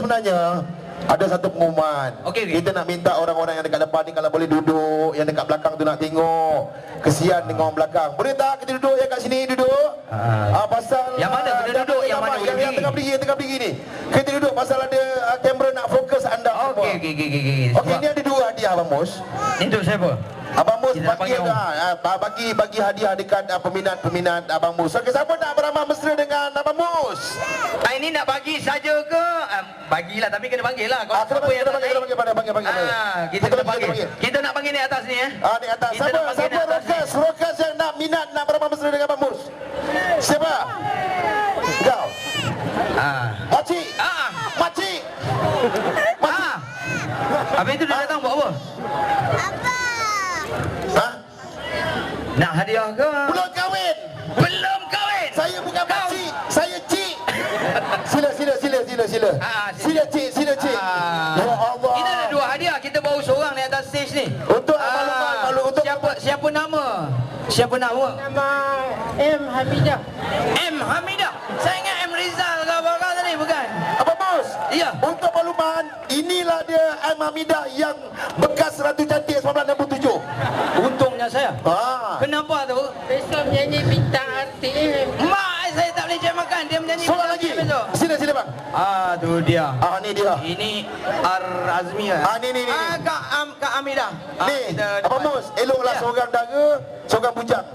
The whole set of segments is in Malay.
sebenarnya ada satu pengumuman. Okey. Kita nak minta orang-orang yang dekat depan ni kalau boleh duduk, yang dekat belakang tu nak tengok. Kesian dengan orang belakang. Boleh tak kita duduk yang kat sini duduk? Pasal yang mana kita duduk, yang mana boleh yang tengah berdiri ni. Kita duduk pasal ada kamera nak fokus anda semua. Okey. Okey, ni ada dua hadiah Abang Mus. Ini untuk siapa? Abang Mus Kita nak bagi hadiah dekat peminat-peminat Abang Mus. Okey, siapa nak beramah mesra dengan Abang Mus? Ini nak bagi saja ke? Bagilah, tapi kena panggil lah. Kalau siapa yang tak naik, kita kena panggil. Kita nak panggil ni atas ni Ni atas. Siapa Rokas yang nak minat nak beramah mesra dengan Abang Mus? Siapa? Kau. Makcik. Makcik. Habis itu dia datang buat apa? Nak hadiah ke? Belum kahwin. Belum kahwin. Saya bukan makcik, saya cik. Sila. Sila cik. Ya Allah. Kita ada dua hadiah. Kita bawa seorang di atas stage ni. Untuk maklumat, untuk siapa nama? Siapa nama? Nama M. Hamidah. M. Hamidah. Saya ingat M. Rizal ke apa tadi, bukan? Abang Mus. Ya. Untuk makluman, inilah dia M. Hamidah yang bekas Ratu Cantik 1967. Untungnya saya. Kenapa tu? Besok menyanyi bintang arti. Mak saya tak boleh cek makan. Dia menyanyi Soalan lagi. besok. Sila bang. Tu dia. Ni dia. Ini Ar-Azmi lah. Ni. Kak Amidah. Ni, Abang Mus, eloklah seorang dara, seorang bujang.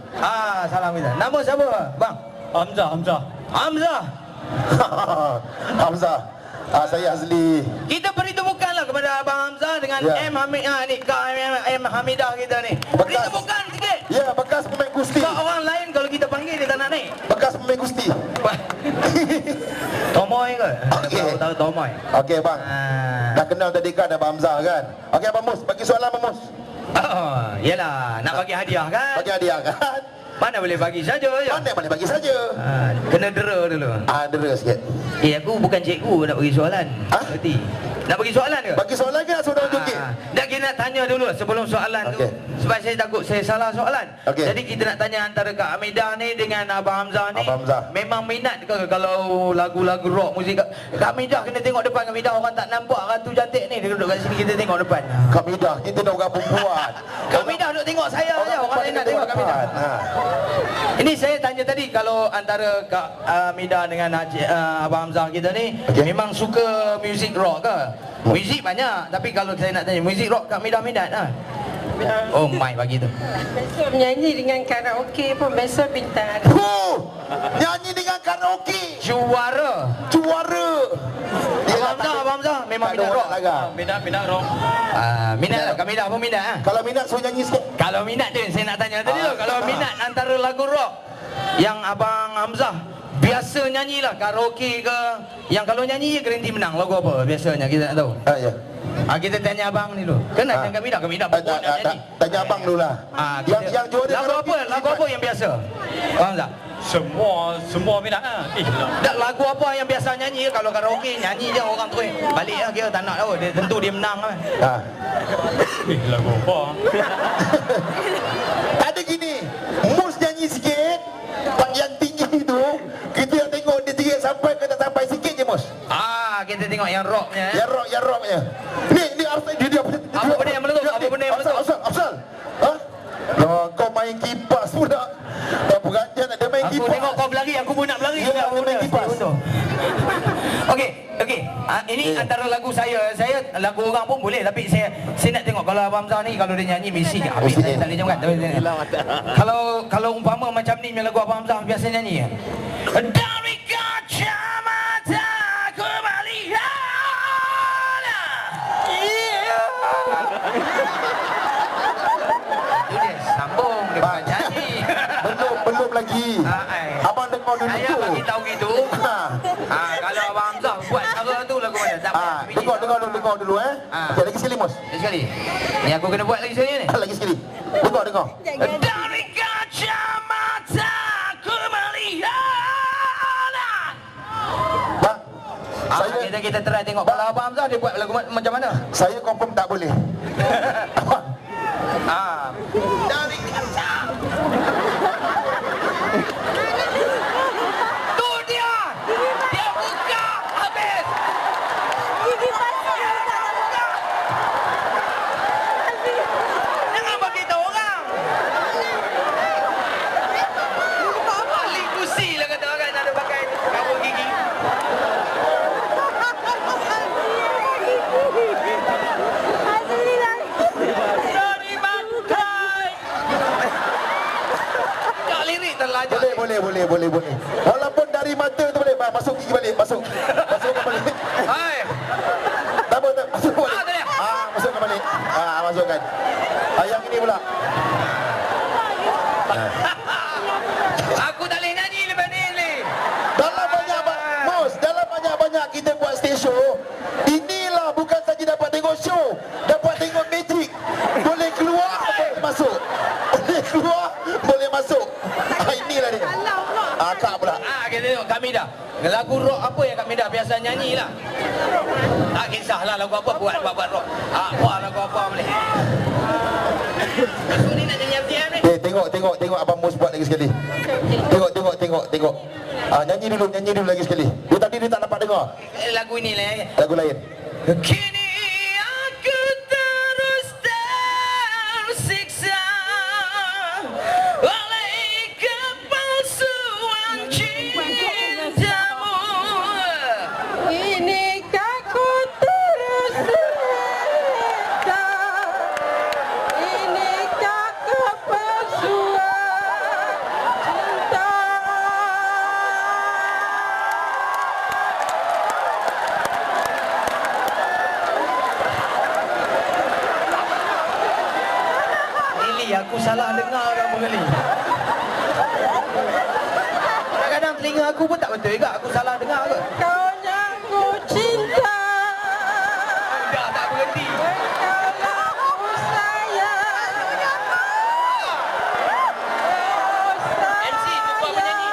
Salam kita. Nama siapa, bang? Hamzah. Hamzah. Saya Azli. Kita beri tepukanlah kepada Abang Hamzah dengan M. Hamidah ni, Kak M. Hamidah kita ni. Beri tepukan sikit. Ya, bekas pemain gusti. Kak orang lain kalau kita panggil dia tak nak naik. Bekas pemain gusti. Tomoy ke? Okey. Tahu Tomoy. Okey bang. Dah kenal tadi kan Abang Hamzah kan? Okey Abang Mus, bagi soalan Abang Mus. Yelah, nak bagi hadiah kan? Bagi hadiah kan? Mana boleh bagi saja je. Mana boleh bagi saja. Kena dera dulu. Dera sikit. Aku bukan cikgu nak bagi soalan. Berarti nak bagi soalan ke? Bagi soalan ke nak suruh orang joget? Dah kita nak tanya dulu sebelum soalan tu. Sebab saya takut saya salah soalan. Jadi kita nak tanya antara Kak Amidah ni dengan Abang Hamzah ni. Abang Hamzah. Memang minat ke kalau lagu-lagu rock muzik? Kak Amidah kena tengok depan. Kak Amidah orang tak nampak Ratu Cantik ni. Dia duduk kat sini, kita tengok depan. Kak Amidah, kita nak orang perempuan. Kak Amidah duduk tengok saya je. Orang lain nak tengok Kak Amidah. Ini saya tanya tadi kalau antara Kak Amidah dengan Abang Hamzah kita ni memang suka muzik rock ke? Muzik banyak, tapi kalau saya nak tanya muzik rock Kak Amidah minat lah. Oh mic bagi tu. Besok menyanyi dengan karaoke pun besok bintang. Nyanyi dengan karaoke. Juara. Abang Hamzah memang minat rock. Minat rock. Minat lah, Kak Amidah pun minat lah. Kalau minat suruh nyanyi sikit. Kalau minat tu saya nak tanya tadi tu. Kalau minat antara lagu rock yang Abang Hamzah biasa nyanyilah karaoke ke, yang kalau nyanyi je garanti menang, lagu apa biasanya kita nak tahu. Ya. Kita tanya abang ni dulu. Kan nak tanya Kak Amidah pun nak nyanyi. Tanya abang dulu lah. Yang juara lagu apa yang biasa? Abang Hamzah. Semua minat lah. Tak, lagu apa yang biasa nyanyi? Kalau karaoke nyanyi je orang tu balik lah, kira tak nak tahu. Dia tentu dia menang lah. Lagu apa? Ada gini, Mus nyanyi sikit, yang tinggi tu kita nak tengok dia tinggi sampai ke tak sampai sikit je Mus. Kita tengok yang rocknya. Yang rocknya. Ni Arsal dia apa benda yang meletup? Apa benda yang meletup? Afsal. Kau main kipas pula. Perancan ada main kipas. Aku tengok kau berlari, aku pun nak berlari. Aku main kipas. Okey. Ini antara lagu saya. Saya lagu orang pun boleh, tapi saya nak tengok kalau Abang Hamzah ni kalau dia nyanyi mesti habis. Saya tak boleh jam kan. Kalau umpama macam ni lagu Abang Hamzah biasa nyanyi. Dari kacamata ku melihat. Dia sambung dia bukan nyanyi. Belum lagi. Abang dengar dulu. Saya bagi tahu gitu. Kalau Abang Hamzah buat cara tu lagu mana? Tak Dengar dulu Okey, lagi sekali Mus. Lagi sekali. Ni aku kena buat lagi sekali ni. Lagi sekali. Dengar. Dari kacamata ku melihat. Kita try tengok kalau Abang Hamzah dia buat lagu macam mana. Saya confirm tak boleh. Dari kacamata. Tu dia. Dia buka habis. Mida. Lagu rock apa yang Kak Mida biasa nyanyi lah? Tak kisahlah lagu apa, buat rock. Apa lagu apa boleh. Besok ni nak nyanyi FTM ni. Tengok Abang Mus buat lagi sekali. Tengok. Nyanyi dulu lagi sekali. Tadi dia tak dapat dengar. Lagu ini lah. Lagu lain. Kini aku terus tersiksa oleh kepalsuan cintamu. Inikah ku terus tersiksa? Inikah kepalsuan cinta? Lili, aku salah dengar kamu kali. Kadang-kadang telinga aku pun tak betul juga. Aku salah dengar ke? Kau yang ku cinta, Dah tak berhenti. kaulah ku sayang. MC tu buat penyanyi.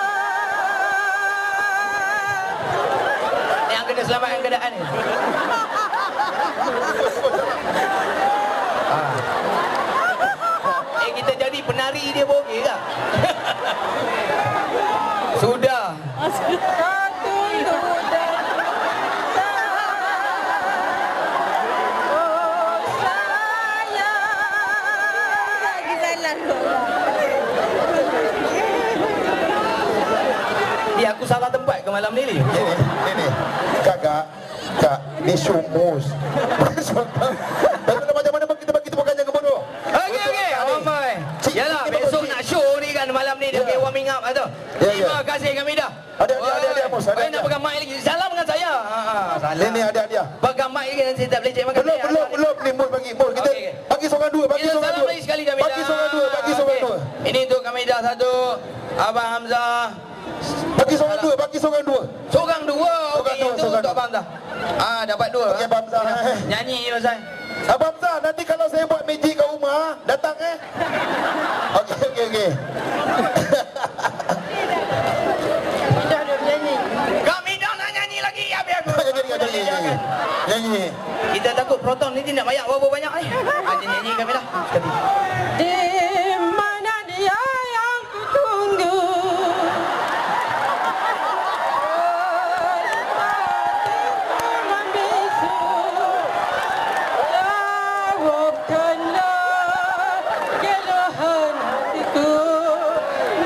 Yang kena selamatkan keadaan ni. Kita jadi penari dia pun okey tak? Sudah. Kau tunggu dan cinta. Oh sayang. Lagi jalan Dia aku salah tempat ke malam ni ni? Ni. Kak, ni show Mus. Tapi macam mana kita bagi tepuk tangan ke bodoh? Okey. Ramai. Yalah, besok nak show ni kan malam ni dia pergi warming up tu. Terima kasih kami dah. Ada, Mus. Ada. Nak pegang mic lagi. Salam dengan saya. Salam. Ni ada dia. Pegang mic lagi nanti tak boleh cek makan. Belum ni Mus bagi. Kita Okey. bagi seorang dua, bagi seorang Salam dua. lagi sekali kami dah. Bagi seorang dua. Ini untuk kami dah satu. Abang Hamzah. Bagi seorang dua. Seorang dua. Okey, itu seorang untuk dua. Abang Hamzah. Dapat dua. Okey, Abang Hamzah. Nyanyi Rozai. Abang Hamzah, nanti kalau saya buat magic kat rumah, datang Okey. Dah nyanyi. Kami dah nak nyanyi lagi. Ya biar. Nyanyi. Kita takut proton ni dia nak banyak berapa banyak ni. Nyanyi kami dah. Sekali. Di mana dia yang ku tunggu? Membisu. Jawabkanlah keluhan hatiku,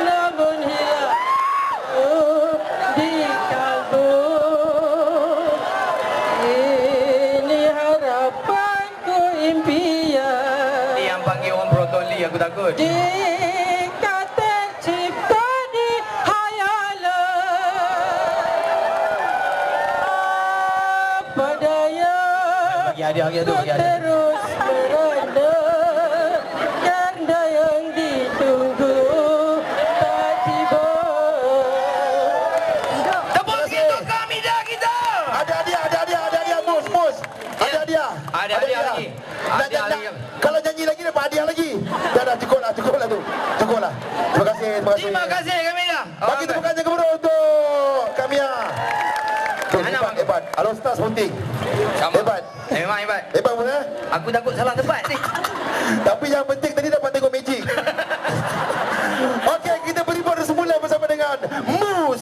namun hilang di kalbu. Ini harapanku, impian. Ni yang panggil orang proton Lee aku takut. Jika tercipta di hayalan, apa daya Bagi hadiah tu, ku bagi hadiah. terus merana, karena yang ditunggu tak tiba. Tepuk sikit untuk kami dah kita. Ada dia, Mus. Ada dia. Ada hadiah lagi. Hadiah lagi. Kalau nyanyi lagi dapat hadiah lagi. Dah cukup lah tu. Cukup lah. Terima kasih. Terima kasih kami dah. Bagi tepuk tangan kepada untuk Kamia. Hebat. Alor Stars Hunting. Hebat. Memang hebat. Hebat pun Aku takut salah tempat ni. Tapi yang penting tadi dapat tengok magic. Okey, kita beri bonus semula bersama dengan Mus.